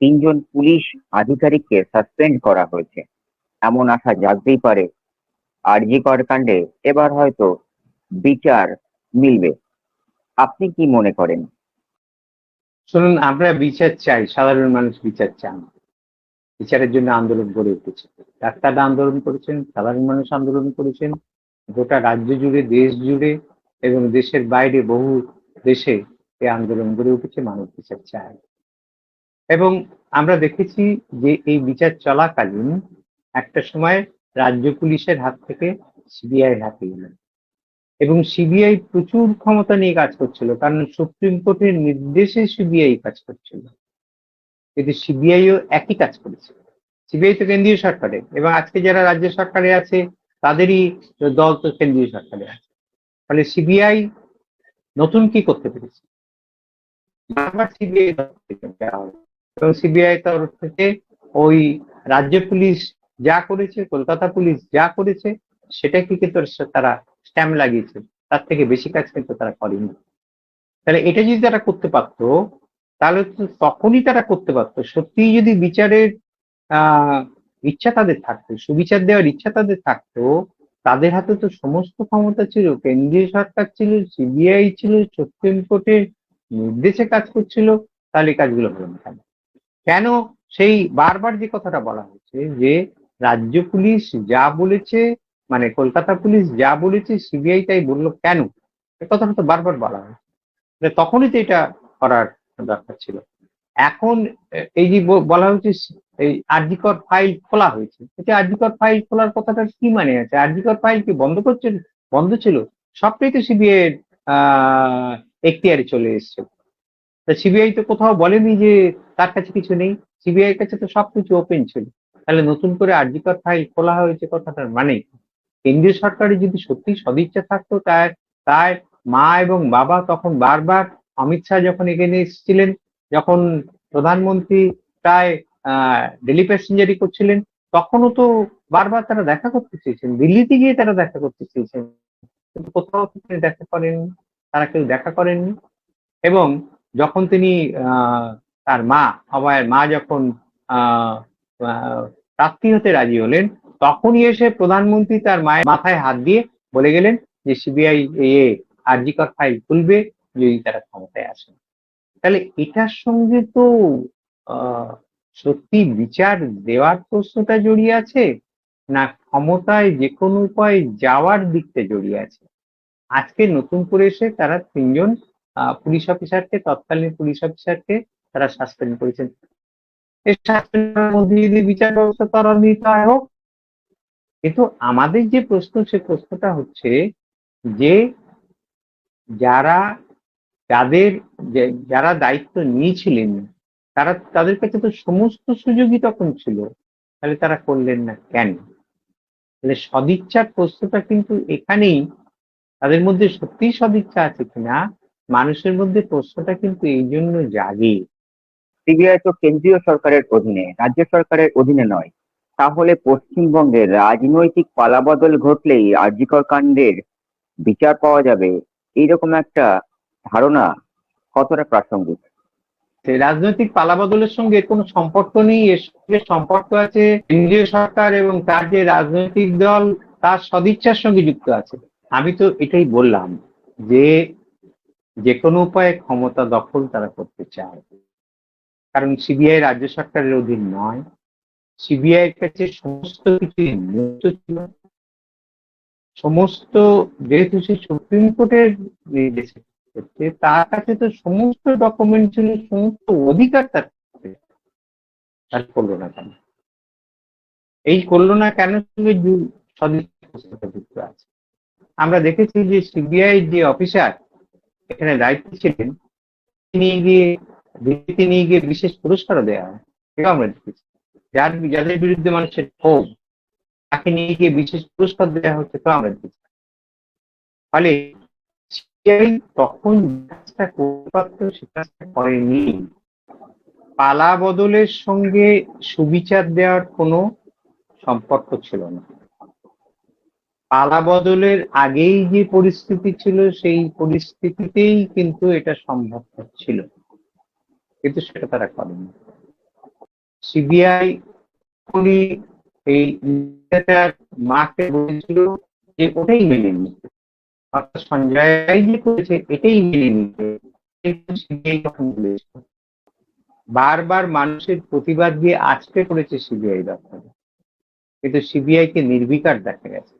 তিনজন পুলিশ আধিকারিককে সাসপেন্ড করা হয়েছে। এমন আশা জাগতেই পারে আরজি কর কাণ্ডে এবার হয়তো বিচার মিলবে। আপনি কি মনে করেন? শুনুন, আমরা বিচার চাই, সাধারণ মানুষ বিচার চান, বিচারের জন্য আন্দোলন গড়ে উঠেছে। ডাক্তাররা আন্দোলন করেছেন, সাধারণ মানুষ আন্দোলন করেছেন, গোটা রাজ্য জুড়ে, দেশ জুড়ে এবং দেশের বাইরে বহু দেশে এই আন্দোলন গড়ে উঠেছে। মানুষ বিচার চায় এবং আমরা দেখেছি যে এই বিচার চলাকালীন একটা সময় রাজ্য পুলিশের হাত থেকে সিবিআই হাতে এলো এবং সিবিআই প্রচুর ক্ষমতা নিয়ে কাজ করছিল, কারণ সুপ্রিম কোর্টের নির্দেশে সিবিআই কাজ করছিল। কিন্তু সিবিআইও একই কাজ করেছে। সিবিআই তো কেন্দ্রীয় সরকারের এবং আজকে যারা রাজ্য সরকারে আছে তাদেরই দল তো কেন্দ্রীয় সরকারে আছে। ফলে সিবিআই নতুন কি করতে পেরেছে? বারবার সিবিআই এবং সিবিআই তরফ থেকে ওই রাজ্য পুলিশ যা করেছে, কলকাতা পুলিশ যা করেছে সেটাকে কিন্তু তারা স্ট্যাম্প লাগিয়েছে, তার থেকে বেশি কাজ কিন্তু তারা করেনি। তাহলে এটা যদি তারা করতে পারতো তাহলে তো তখনই তারা করতে পারতো। সত্যিই যদি বিচারের ইচ্ছা তাদের থাকতো, সুবিচার দেওয়ার ইচ্ছা তাদের থাকতো, তাদের হাতে তো সমস্ত ক্ষমতা ছিল, কেন্দ্রীয় সরকার ছিল, সিবিআই ছিল, সুপ্রিম কোর্টের নির্দেশে কাজ করছিল, তাহলে কাজগুলো হলো না কেন? কেন সেই বারবার যে কথাটা বলা হচ্ছে যে রাজ্য পুলিশ যা বলেছে, মানে কলকাতা পুলিশ যা বলেছে সিবিআই তাই বললো, কেন? এ কথাটা তো বারবার বলা হয়েছে। তখনই তো এটা করার দরকার ছিল। এখন এই যে বলা হচ্ছে এই আরজি কর ফাইল খোলা হয়েছে, এটা আরজি কর ফাইল খোলার কথাটা কি মানে আছে? আরজি কর ফাইল কি বন্ধ করছেন? বন্ধ ছিল? সবটাই তো সিবিআই এর এখতিয়ারে চলে এসছে। সিবিআই তো কোথাও বলেনি যে তার কাছে কিছু নেই, সিবিআই এর কাছে তো সবকিছু ওপেন ছিল। তাহলে নতুন করে আরজি কর ফাইল খোলা হয়েছে কথাটার মানে কেন্দ্রীয় সরকারের যদি সত্যি সদিচ্ছা থাকতো, তার মা এবং বাবা তখন বারবার, অমিত শাহ যখন এখানে এসেছিলেন, যখন প্রধানমন্ত্রী প্রায় ডেলি প্যাসেঞ্জারি করছিলেন, তখনও তো বারবার তারা দেখা করতে চেয়েছেন, দিল্লিতে গিয়ে তারা দেখা করতে চেয়েছেন, কিন্তু কোথাও দেখা করেননি, তারা কেউ দেখা করেননি। এবং যখন তিনি তার মা, অভয়ের মা যখন প্রার্থী হতে রাজি হলেন, তখনই এসে প্রধানমন্ত্রী তার মায়ের মাথায় হাত দিয়ে বলে গেলেন যে সিবিআই আরজি কর ফাইল খুলবে যদি তারা ক্ষমতায় আসেন। তাহলে এটার সঙ্গে তো সত্যি বিচার দেওয়ার প্রশ্নটা জড়িয়ে আছে, না ক্ষমতায় যে কোনো উপায়ে যাওয়ার দিকটা জড়িয়ে আছে? আজকে নতুন করে এসে তারা তিনজন পুলিশ অফিসারকে, তৎকালীন পুলিশ অফিসারকে তারা সাসপেন্ড করেছেন। এই সাসপেন্ডের মধ্যে যদি বিচার ব্যবস্থা ত্বরান্বিত হোক। কিন্তু আমাদের যে প্রশ্ন, সে প্রশ্নটা হচ্ছে যে যারা যাদের যারা দায়িত্ব নিয়েছিলেন তাদের কাছে তো সমস্ত সুযোগই তখন ছিল, তাহলে তারা করলেন না কেন? তাহলে সদিচ্ছার প্রশ্নটা কিন্তু এখানেই, তাদের মধ্যে সত্যিই সদিচ্ছা আছে কিনা মানুষের মধ্যে প্রশ্নটা কিন্তু এই জন্য জাগে। সিবিআই তো কেন্দ্রীয় সরকারের অধীনে, রাজ্য সরকারের অধীনে নয়। তাহলে পশ্চিমবঙ্গের রাজনৈতিক পালাবদল ঘটলেই আরজি কর কাণ্ডের বিচার পাওয়া যাবে, এইরকম একটা ধারণা কতটা প্রাসঙ্গিক? রাজনৈতিক পালাবদলের সঙ্গে এর কোনো সম্পর্ক নেই। এর সঙ্গে সম্পর্ক আছে কেন্দ্রীয় সরকার এবং তার যে রাজনৈতিক দল তার সদিচ্ছার সঙ্গে যুক্ত আছে। আমি তো এটাই বললাম যে যে কোনো উপায়ে ক্ষমতা দখল তারা করতে চায়, কারণ সিবিআই রাজ্য সরকারের অধীন নয়। সিবিআই এর কাছে সমস্ত কিছু মুক্ত ছিল, সমস্ত, যেহেতু সে সুপ্রিম কোর্টের নির্দেশে করছে, তার কাছে তো সমস্ত ডকুমেন্ট ছিল, সমস্ত অধিকার তার কাছে। তার করলো না কেন? এই করলো না কেন সঙ্গে সদিচ্ছা যুক্ত আছে। আমরা দেখেছি যে সিবিআই যে অফিসার এখানে দায়িত্বে ছিলেন, দিল্লিতে নিয়ে গিয়ে বিশেষ পুরস্কারও দেওয়া হয়, এটাও আমরা দেখেছি। যাদের বিরুদ্ধে মানুষের ক্ষোভ, তাকে নিয়ে গিয়ে বিশেষ পুরস্কার দেওয়া হচ্ছে, তো আমরা দেখেছি। ফলে সিবিআই তখন কাজটা করতে পারত, সে কাজটা করেনি। পালা বদলের সঙ্গে সুবিচার দেওয়ার কোনো সম্পর্ক ছিল না। পালা বদলের আগেই যে পরিস্থিতি ছিল সেই পরিস্থিতিতেই কিন্তু এটা সম্ভব ছিল, কিন্তু সেটা তারা করেনি। সিবিআই পুরি এই নির্দেশিকার মাকে বলেছিল যে ওটাই মেনে নিতে, অর্থাৎ সঞ্জয় রায় যে করেছে এটাই মেনে নিতে, কিন্তু সিবিআই তখন বলেছিল। বারবার মানুষের প্রতিবাদ দিয়ে আজকে করেছে সিবিআই দপ্তরে, কিন্তু সিবিআই কে নির্বিকার দেখা গেছে।